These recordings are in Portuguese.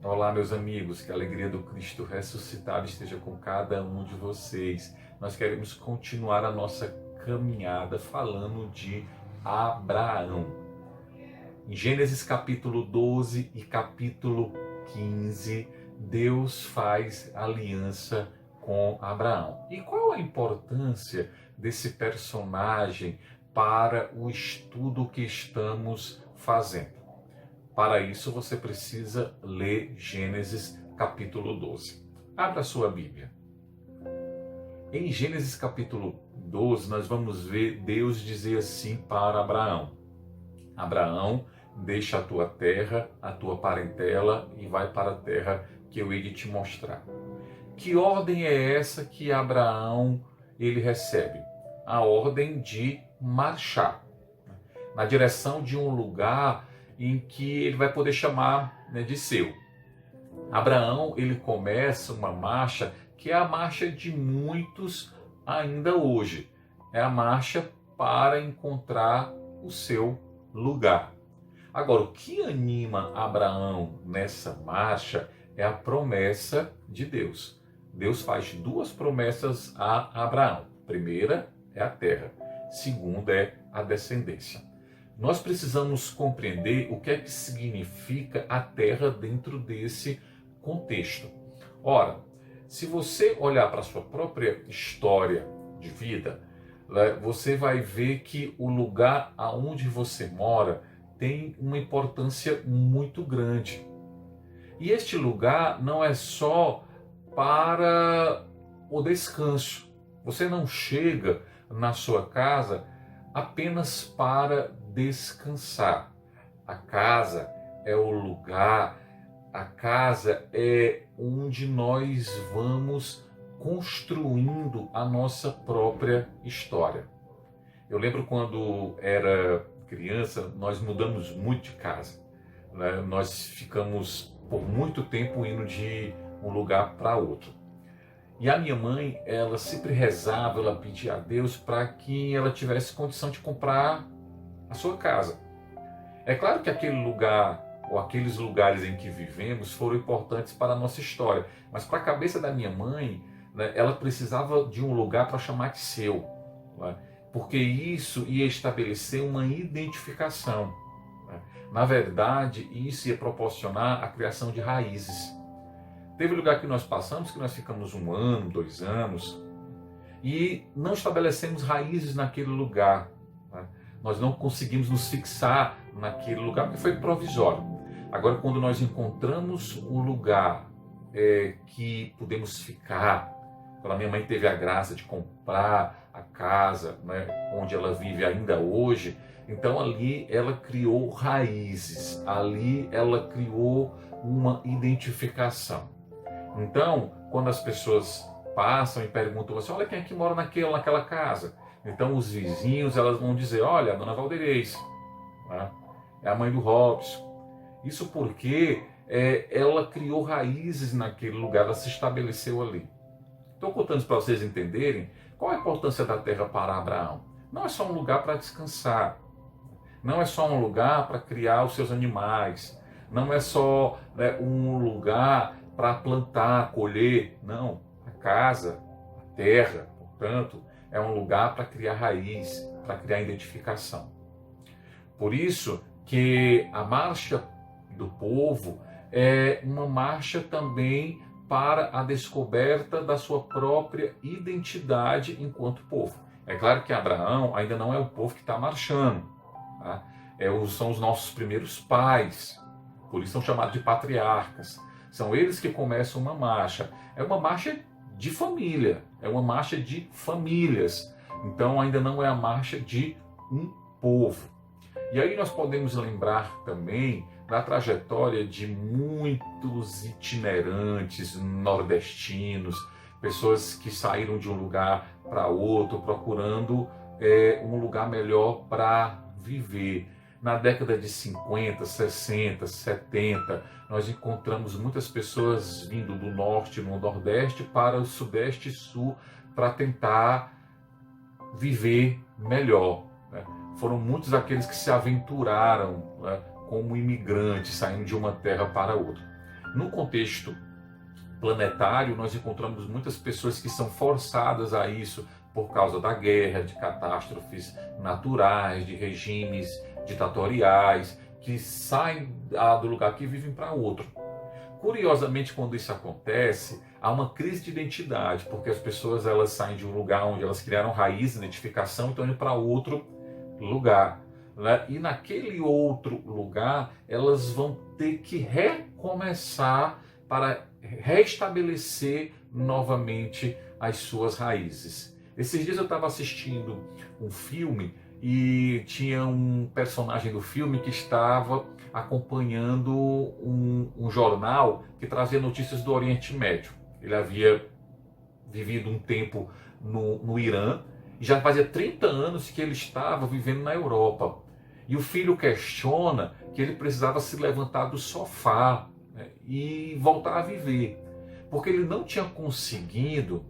Olá, meus amigos, que a alegria do Cristo ressuscitado esteja com cada um de vocês. Nós queremos continuar a nossa caminhada falando de Abraão. Em Gênesis capítulo 12 e capítulo 15, Deus faz aliança com Abraão. E qual a importância desse personagem para o estudo que estamos fazendo? Para isso, você precisa ler Gênesis capítulo 12. Abra a sua Bíblia. Em Gênesis capítulo 12, nós vamos ver Deus dizer assim para Abraão: Abraão, deixa a tua terra, a tua parentela e vai para a terra que eu hei de te mostrar. Que ordem é essa que Abraão ele recebe? A ordem de marchar na direção de um lugar em que ele vai poder chamar, de seu. Abraão ele começa uma marcha que é a marcha de muitos ainda hoje. É a marcha para encontrar o seu lugar. Agora, o que anima Abraão nessa marcha é a promessa de Deus. Deus faz duas promessas a Abraão. Primeira é a terra, segunda é a descendência. Nós precisamos compreender o que é que significa a terra dentro desse contexto. Ora, se você olhar para a sua própria história de vida, você vai ver que o lugar aonde você mora tem uma importância muito grande. E este lugar não é só para o descanso. Você não chega na sua casa apenas para descansar. A casa é o lugar, a casa é onde nós vamos construindo a nossa própria história. Eu lembro quando era criança, nós mudamos muito de casa, né? Nós ficamos por muito tempo indo de um lugar para outro. E a minha mãe, ela sempre rezava, ela pedia a Deus para que ela tivesse condição de comprar a sua casa. É claro que aquele lugar, ou aqueles lugares em que vivemos, foram importantes para a nossa história. Mas para a cabeça da minha mãe, né, ela precisava de um lugar para chamar de seu. Né, porque isso ia estabelecer uma identificação. Né. Na verdade, isso ia proporcionar a criação de raízes. Teve lugar que nós passamos, que nós ficamos 1 ano, 2 anos, e não estabelecemos raízes naquele lugar. Né? Nós não conseguimos nos fixar naquele lugar, porque foi provisório. Agora, quando nós encontramos um lugar que podemos ficar, quando a minha mãe teve a graça de comprar a casa, né, onde ela vive ainda hoje, então ali ela criou raízes, ali ela criou uma identificação. Então, quando as pessoas passam e perguntam assim, olha quem é que mora naquela casa. Então os vizinhos elas vão dizer, olha, a dona Valderez, né? É a mãe do Robson. Isso porque ela criou raízes naquele lugar, ela se estabeleceu ali. Estou contando para vocês entenderem qual a importância da terra para Abraão. Não é só um lugar para descansar, não é só um lugar para criar os seus animais, não é só um lugar para plantar, colher. Não, a casa, a terra, portanto, é um lugar para criar raiz, para criar identificação. Por isso que a marcha do povo é uma marcha também para a descoberta da sua própria identidade enquanto povo. É claro que Abraão ainda não é o povo que está marchando, tá? São os nossos primeiros pais, por isso são chamados de patriarcas. São eles que começam uma marcha. É uma marcha de família, é uma marcha de famílias. Então ainda não é a marcha de um povo. E aí nós podemos lembrar também da trajetória de muitos itinerantes nordestinos, pessoas que saíram de um lugar para outro procurando um lugar melhor para viver. Na década de 50, 60, 70, nós encontramos muitas pessoas vindo do norte, no nordeste, para o sudeste e sul, para tentar viver melhor. Né? Foram muitos aqueles que se aventuraram, né, como imigrantes, saindo de uma terra para outra. No contexto planetário, nós encontramos muitas pessoas que são forçadas a isso por causa da guerra, de catástrofes naturais, de regimes ditatoriais, que saem do lugar que vivem para outro. Curiosamente, quando isso acontece, há uma crise de identidade, porque as pessoas elas saem de um lugar onde elas criaram raiz, identificação, e estão indo para outro lugar, né? E naquele outro lugar, elas vão ter que recomeçar para restabelecer novamente as suas raízes. Esses dias eu estava assistindo um filme e tinha um personagem do filme que estava acompanhando um jornal que trazia notícias do Oriente Médio. Ele havia vivido um tempo no Irã e já fazia 30 anos que ele estava vivendo na Europa. E o filho questiona que ele precisava se levantar do sofá, né, e voltar a viver, porque ele não tinha conseguido,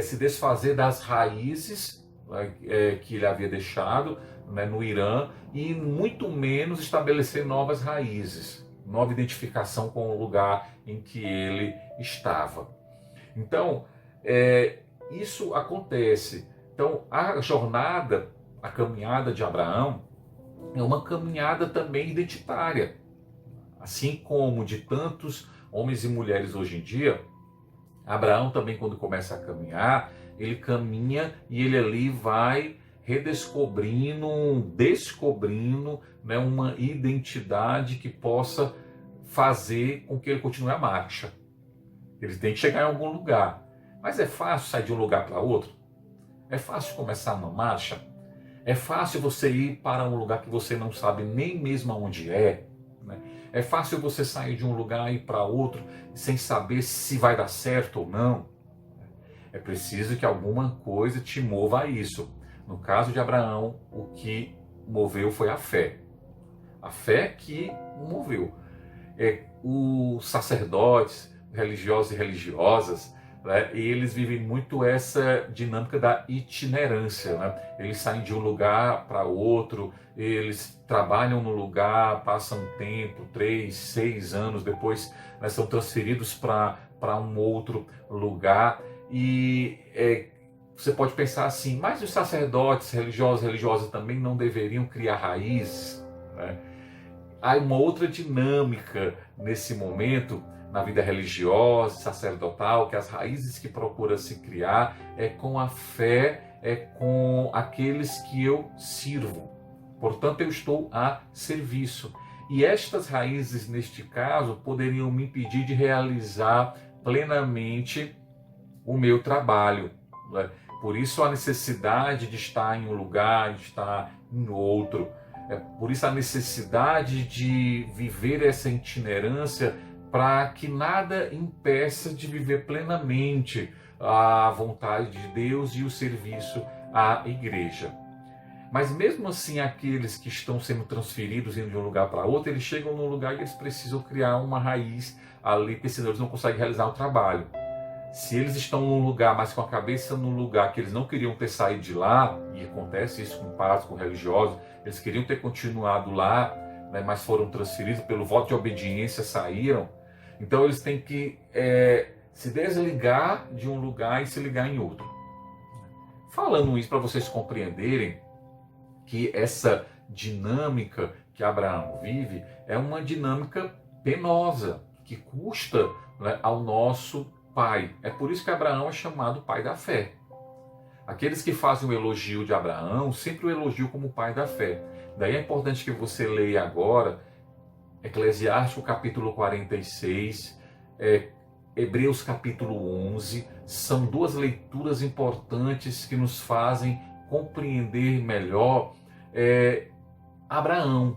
se desfazer das raízes, que ele havia deixado, né, no Irã, e muito menos estabelecer novas raízes, nova identificação com o lugar em que ele estava. Então, isso acontece. Então, a jornada, a caminhada de Abraão é uma caminhada também identitária. Assim como de tantos homens e mulheres hoje em dia, Abraão também, quando começa a caminhar, ele caminha e ele ali vai descobrindo, né, uma identidade que possa fazer com que ele continue a marcha. Ele tem que chegar em algum lugar. Mas é fácil sair de um lugar para outro? É fácil começar uma marcha? É fácil você ir para um lugar que você não sabe nem mesmo aonde é? Né? É fácil você sair de um lugar e ir para outro sem saber se vai dar certo ou não? É preciso que alguma coisa te mova a isso. No caso de Abraão, o que moveu foi a fé. A fé que o moveu. Os sacerdotes, religiosos e religiosas, né, eles vivem muito essa dinâmica da itinerância, né? Eles saem de um lugar para outro, eles trabalham no lugar, passam um tempo, 3, 6 anos, depois, né, são transferidos para um outro lugar. E você pode pensar assim, mas os sacerdotes religiosos e religiosas também não deveriam criar raízes, né? Há uma outra dinâmica nesse momento, na vida religiosa, sacerdotal, que as raízes que procura se criar é com a fé, é com aqueles que eu sirvo. Portanto, eu estou a serviço. E estas raízes, neste caso, poderiam me impedir de realizar plenamente o meu trabalho, né? Por isso a necessidade de estar em um lugar, de estar em outro. Por isso a necessidade de viver essa itinerância, para que nada impeça de viver plenamente a vontade de Deus e o serviço à igreja. Mas mesmo assim, aqueles que estão sendo transferidos indo de um lugar para outro, eles chegam num lugar e eles precisam criar uma raiz ali, porque senão eles não conseguem realizar o trabalho. Se eles estão num lugar, mas com a cabeça num lugar que eles não queriam ter saído de lá, e acontece isso com padres, com religiosos, eles queriam ter continuado lá, né, mas foram transferidos pelo voto de obediência, saíram. Então eles têm que se desligar de um lugar e se ligar em outro. Falando isso para vocês compreenderem que essa dinâmica que Abraão vive é uma dinâmica penosa, que custa, né, ao nosso pai. É por isso que Abraão é chamado pai da fé. Aqueles que fazem o elogio de Abraão sempre o elogiam como pai da fé. Daí é importante que você leia agora Eclesiástico capítulo 46, Hebreus capítulo 11. São duas leituras importantes que nos fazem compreender melhor Abraão.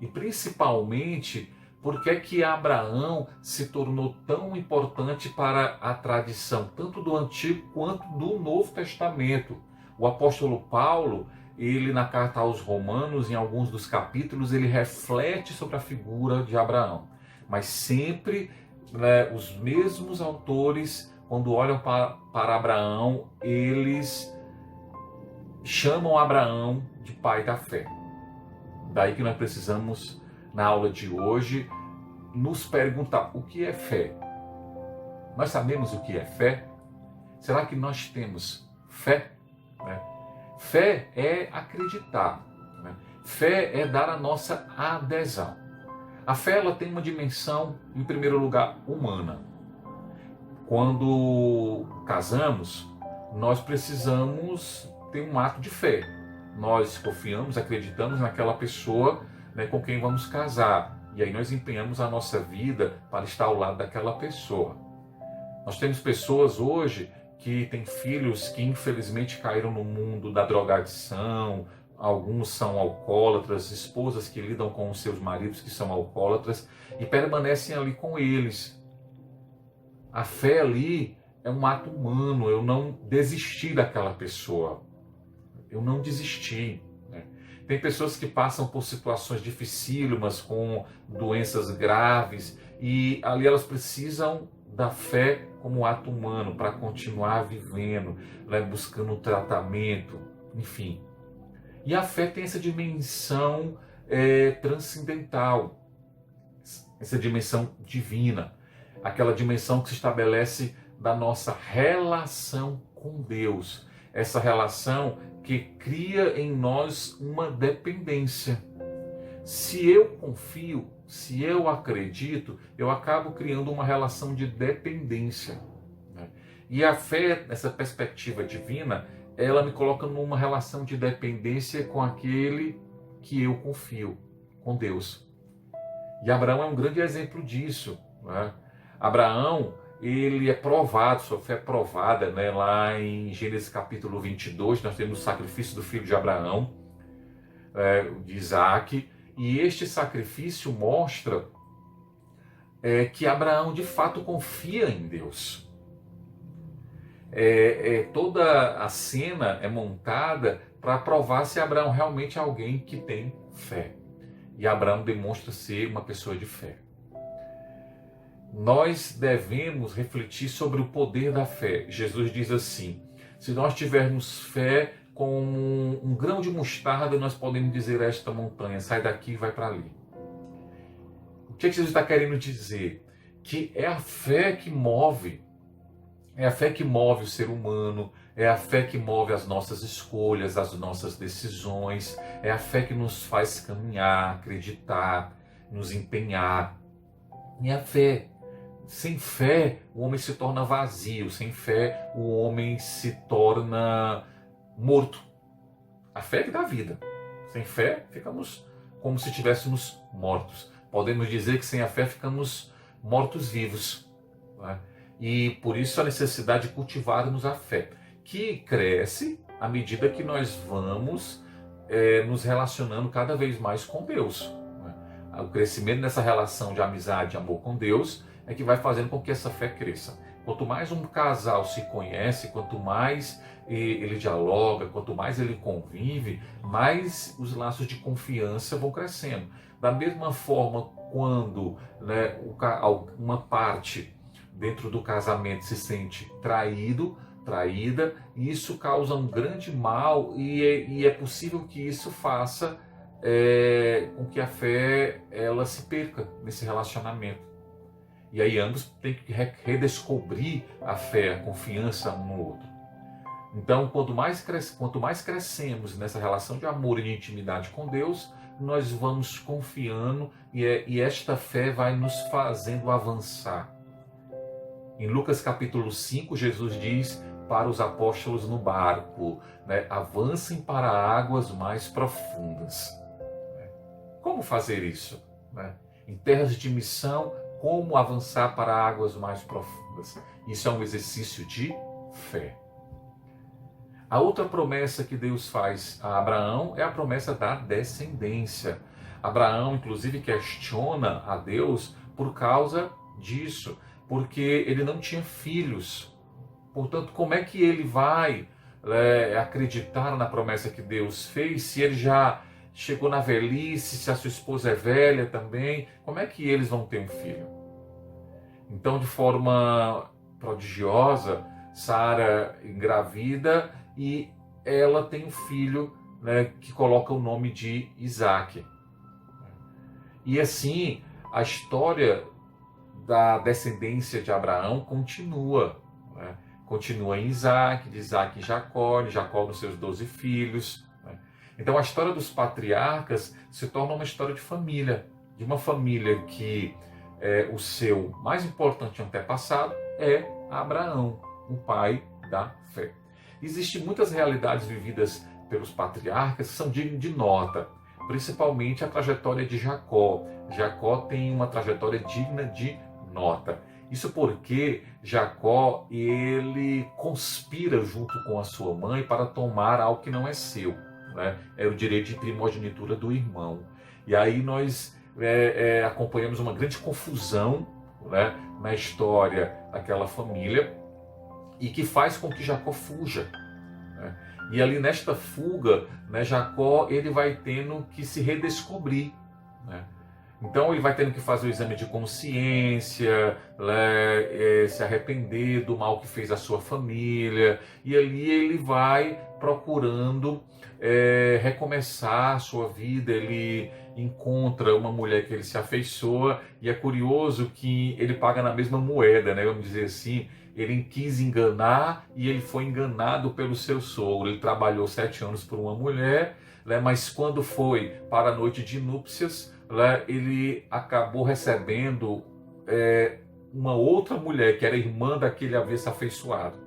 E principalmente porque é que Abraão se tornou tão importante para a tradição, tanto do Antigo quanto do Novo Testamento. O apóstolo Paulo, ele na carta aos Romanos, em alguns dos capítulos, ele reflete sobre a figura de Abraão. Mas sempre, né, os mesmos autores, quando olham para Abraão, eles chamam Abraão de pai da fé. Daí que nós precisamos, na aula de hoje, nos perguntar: o que é fé? Nós sabemos o que é fé? Será que nós temos fé? Né? Fé é acreditar. Né? Fé é dar a nossa adesão. A fé ela tem uma dimensão, em primeiro lugar, humana. Quando casamos, nós precisamos ter um ato de fé. Nós confiamos, acreditamos naquela pessoa, né, com quem vamos casar. E aí nós empenhamos a nossa vida para estar ao lado daquela pessoa. Nós temos pessoas hoje que têm filhos que infelizmente caíram no mundo da drogadição, alguns são alcoólatras, esposas que lidam com os seus maridos que são alcoólatras e permanecem ali com eles. A fé ali é um ato humano, eu não desisti daquela pessoa, eu não desisti. Né? Tem pessoas que passam por situações dificílimas, com doenças graves, e ali elas precisam da fé como ato humano para continuar vivendo, né? Buscando tratamento, enfim. E a fé tem essa dimensão transcendental, essa dimensão divina, aquela dimensão que se estabelece da nossa relação com Deus, essa relação que cria em nós uma dependência. Se eu confio, se eu acredito, eu acabo criando uma relação de dependência. Né? E a fé, nessa perspectiva divina, ela me coloca numa relação de dependência com aquele que eu confio, com Deus. E Abraão é um grande exemplo disso. Né? Abraão, ele é provado, sua fé é provada, né? Lá em Gênesis capítulo 22, nós temos o sacrifício do filho de Abraão, de Isaac, e este sacrifício mostra que Abraão de fato confia em Deus. Toda a cena é montada para provar se Abraão realmente é alguém que tem fé. E Abraão demonstra ser uma pessoa de fé. Nós devemos refletir sobre o poder da fé. Jesus diz assim: se nós tivermos fé com um grão de mostarda, nós podemos dizer a esta montanha: sai daqui e vai para ali. O que Jesus está querendo dizer? Que é a fé que move. É a fé que move o ser humano, é a fé que move as nossas escolhas, as nossas decisões, é a fé que nos faz caminhar, acreditar, nos empenhar. E a fé, sem fé, o homem se torna vazio, sem fé, o homem se torna morto. A fé é que dá vida. Sem fé, ficamos como se estivéssemos mortos. Podemos dizer que sem a fé ficamos mortos-vivos. Né? E por isso a necessidade de cultivarmos a fé, que cresce à medida que nós vamos nos relacionando cada vez mais com Deus. Né? O crescimento dessa relação de amizade e amor com Deus é que vai fazendo com que essa fé cresça. Quanto mais um casal se conhece, quanto mais ele dialoga, quanto mais ele convive, mais os laços de confiança vão crescendo. Da mesma forma, quando né, uma parte dentro do casamento se sente traída, e isso causa um grande mal e é possível que isso faça com que a fé ela se perca nesse relacionamento. E aí ambos têm que redescobrir a fé, a confiança um no outro. Então, quanto mais crescemos nessa relação de amor e de intimidade com Deus, nós vamos confiando e esta fé vai nos fazendo avançar. Em Lucas capítulo 5, Jesus diz para os apóstolos no barco, né, avancem para águas mais profundas. Como fazer isso? Né? Em terras de missão, como avançar para águas mais profundas? Isso é um exercício de fé. A outra promessa que Deus faz a Abraão é a promessa da descendência. Abraão, inclusive, questiona a Deus por causa disso, porque ele não tinha filhos. Portanto, como é que ele vai acreditar na promessa que Deus fez, se ele já chegou na velhice, se a sua esposa é velha também, como é que eles vão ter um filho? Então, de forma prodigiosa, Sara engravida e ela tem um filho, né, que coloca o nome de Isaac. E assim, a história da descendência de Abraão continua, né? Continua em Isaac, de Isaac em Jacó, de Jacó nos seus 12 filhos. Né? Então a história dos patriarcas se torna uma história de família, de uma família que o seu mais importante antepassado é Abraão, o pai da fé. Existem muitas realidades vividas pelos patriarcas que são dignas de nota, principalmente a trajetória de Jacó. Jacó tem uma trajetória digna de nota. Isso porque Jacó, ele conspira junto com a sua mãe para tomar algo que não é seu, né? É o direito de primogenitura do irmão. E aí nós acompanhamos uma grande confusão, né, na história daquela família, e que faz com que Jacó fuja. Né? E ali nesta fuga, né, Jacó ele vai tendo que se redescobrir. Né? Então ele vai tendo que fazer o exame de consciência, né, se arrepender do mal que fez a sua família, e ali ele vai procurando recomeçar a sua vida. Ele encontra uma mulher que ele se afeiçoa, e é curioso que ele paga na mesma moeda, né, vamos dizer assim. Ele quis enganar e ele foi enganado pelo seu sogro. Ele trabalhou 7 anos por uma mulher, né, mas quando foi para a noite de núpcias, ele acabou recebendo uma outra mulher, que era irmã da que ele havia se afeiçoado.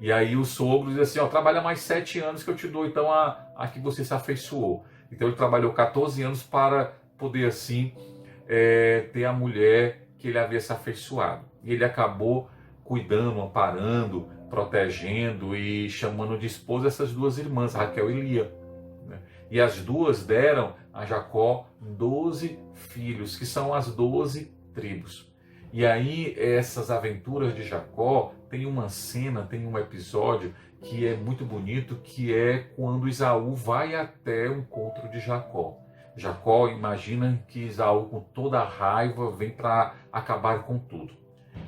E aí o sogro diz assim, trabalha mais 7 anos que eu te dou então a que você se afeiçoou. Então ele trabalhou 14 anos para poder assim ter a mulher que ele havia se afeiçoado. E ele acabou cuidando, amparando, protegendo e chamando de esposa essas duas irmãs, Raquel e Lia. E as duas deram a Jacó 12 filhos, que são as 12 tribos. E aí essas aventuras de Jacó tem uma cena, tem um episódio que é muito bonito, que é quando Esaú vai até o encontro de Jacó. Jacó imagina que Esaú, com toda a raiva, vem para acabar com tudo.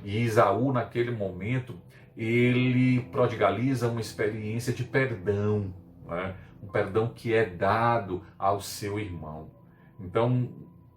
E Esaú, naquele momento, ele prodigaliza uma experiência de perdão, né? Um perdão que é dado ao seu irmão. Então,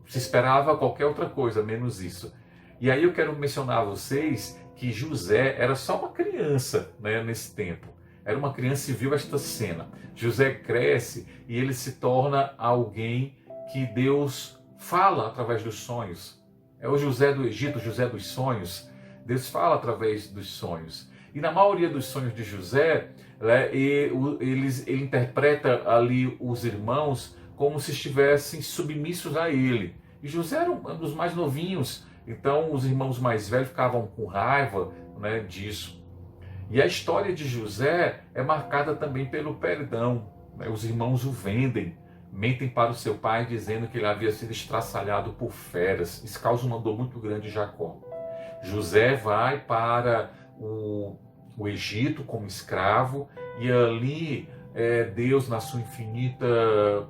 se esperava qualquer outra coisa, menos isso. E aí eu quero mencionar a vocês que José era só uma criança, né, nesse tempo. Era uma criança e viu esta cena. José cresce e ele se torna alguém que Deus fala através dos sonhos. É o José do Egito, o José dos sonhos. Deus fala através dos sonhos. E na maioria dos sonhos de José, né, ele interpreta ali os irmãos como se estivessem submissos a ele. E José era um dos mais novinhos, então os irmãos mais velhos ficavam com raiva, né, disso. E a história de José é marcada também pelo perdão. Né? Os irmãos o vendem, mentem para o seu pai dizendo que ele havia sido estraçalhado por feras. Isso causa uma dor muito grande em Jacó. José vai para o Egito como escravo, e ali Deus, na sua infinita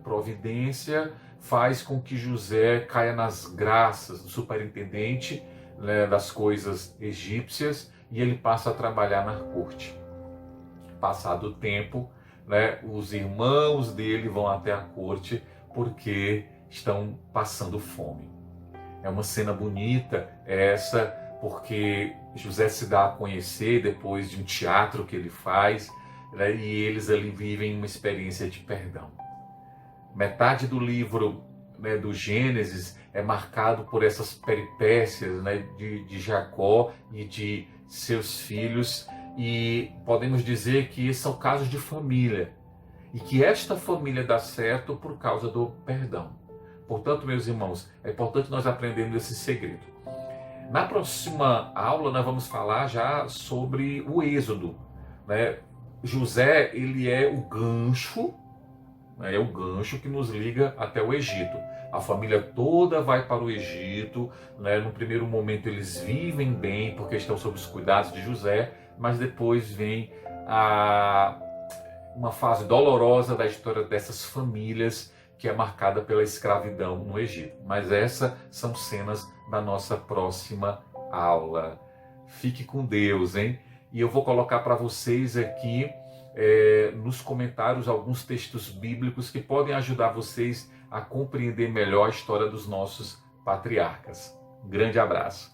providência, faz com que José caia nas graças do superintendente, né, das coisas egípcias, e ele passa a trabalhar na corte. Passado o tempo, né, os irmãos dele vão até a corte porque estão passando fome. É uma cena bonita essa, porque José se dá a conhecer depois de um teatro que ele faz, né, e eles ali vivem uma experiência de perdão. Metade do livro, né, do Gênesis é marcado por essas peripécias, né, de Jacó e de seus filhos, e podemos dizer que esses são casos de família, e que esta família dá certo por causa do perdão. Portanto, meus irmãos, é importante nós aprendermos esse segredo. Na próxima aula nós vamos falar já sobre o Êxodo, né? José, ele é o gancho, né? É o gancho que nos liga até o Egito. A família toda vai para o Egito, né? No primeiro momento eles vivem bem porque estão sob os cuidados de José, mas depois vem uma fase dolorosa da história dessas famílias, que é marcada pela escravidão no Egito. Mas essas são cenas da nossa próxima aula. Fique com Deus, hein? E eu vou colocar para vocês aqui nos comentários alguns textos bíblicos que podem ajudar vocês a compreender melhor a história dos nossos patriarcas. Um grande abraço.